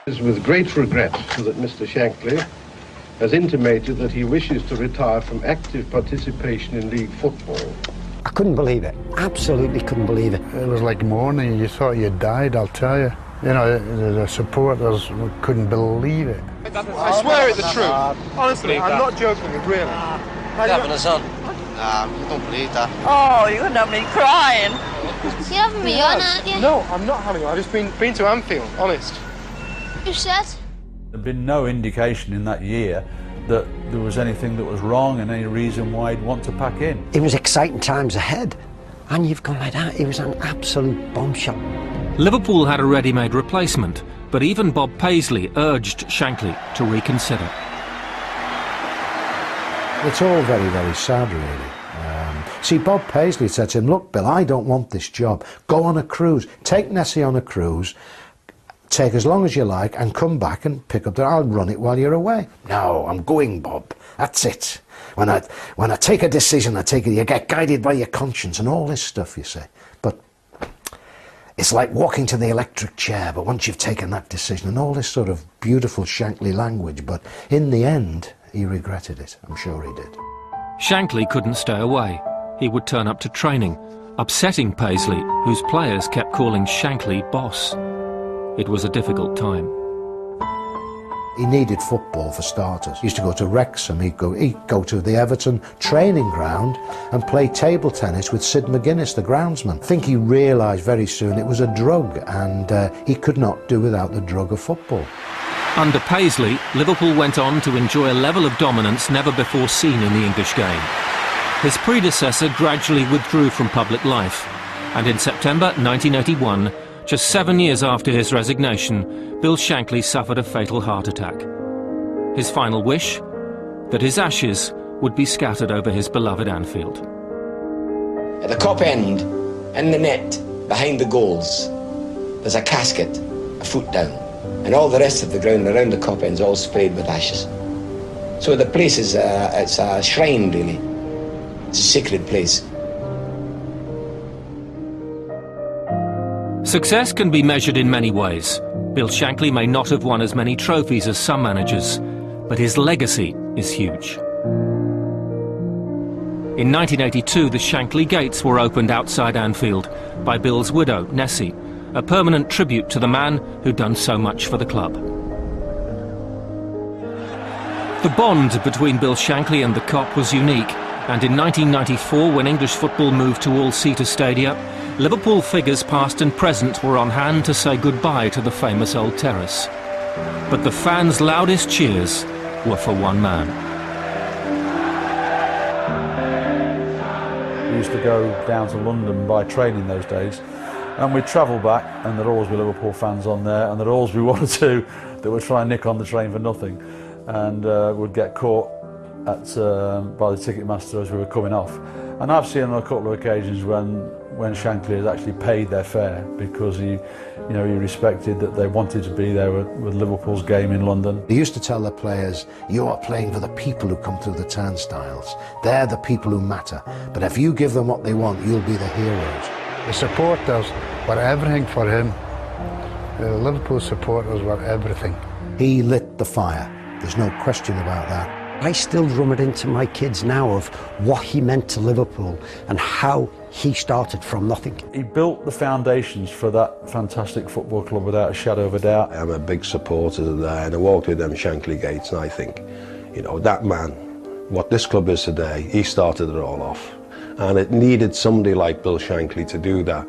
It is with great regret that Mr. Shankly has intimated that he wishes to retire from active participation in league football. I couldn't believe it, absolutely couldn't believe it. It was like morning, you thought you died, I'll tell you. You know, the supporters couldn't believe it. I swear it's the truth. Honestly, I'm not joking, really. Having a son? Nah, I don't believe that. Oh, you're gonna have me crying. You're having me on, aren't you? No, I'm not having one. I've just been to Anfield, honest. You said? There'd been no indication in that year that there was anything that was wrong and any reason why he'd want to pack in. It was exciting times ahead, and you've gone like that. It was an absolute bombshell. Liverpool had a ready-made replacement, but even Bob Paisley urged Shankly to reconsider. It's all very, very sad, really. See, Bob Paisley said to him, look, Bill, I don't want this job. Go on a cruise. Take Nessie on a cruise. Take as long as you like and come back and pick up I'll run it while you're away. No, I'm going, Bob. That's it. When I take a decision, I take it. You get guided by your conscience and all this stuff, you say. But it's like walking to the electric chair, but once you've taken that decision and all this sort of beautiful Shankly language, but in the end, he regretted it. I'm sure he did. Shankly couldn't stay away. He would turn up to training, upsetting Paisley, whose players kept calling Shankly boss. It was a difficult time. He needed football for starters. He used to go to Wrexham, he'd go to the Everton training ground and play table tennis with Sid McGuinness, the groundsman. I think he realised very soon it was a drug and he could not do without the drug of football. Under Paisley, Liverpool went on to enjoy a level of dominance never before seen in the English game. His predecessor gradually withdrew from public life, and in September 1981, just 7 years after his resignation, Bill Shankly suffered a fatal heart attack. His final wish? That his ashes would be scattered over his beloved Anfield. At the Kop end, in the net, behind the goals, there's a casket a foot down, and all the rest of the ground around the Kop end's all sprayed with ashes. So the place is it's a shrine, really. It's a sacred place. Success can be measured in many ways. Bill Shankly may not have won as many trophies as some managers, but his legacy is huge. In 1982, the Shankly Gates were opened outside Anfield by Bill's widow, Nessie, a permanent tribute to the man who'd done so much for the club. The bond between Bill Shankly and the Kop was unique, and in 1994, when English football moved to all-seater stadia, Liverpool figures past and present were on hand to say goodbye to the famous Old Terrace. But the fans' loudest cheers were for one man. We used to go down to London by train in those days, and we'd travel back, and there'd always be Liverpool fans on there, and there'd always be one or two that would try and nick on the train for nothing, and would get caught by the ticket master as we were coming off. And I've seen on a couple of occasions when Shankly has actually paid their fare because he respected that they wanted to be there with Liverpool's game in London. He used to tell the players, you are playing for the people who come through the turnstiles. They're the people who matter. But if you give them what they want, you'll be the heroes. The supporters were everything for him. The Liverpool supporters were everything. He lit the fire. There's no question about that. I still drum it into my kids now of what he meant to Liverpool and how he started from nothing. He built the foundations for that fantastic football club without a shadow of a doubt. I'm a big supporter of that, and I walked with them Shankly Gates, and I think, that man, what this club is today, he started it all off. And it needed somebody like Bill Shankly to do that.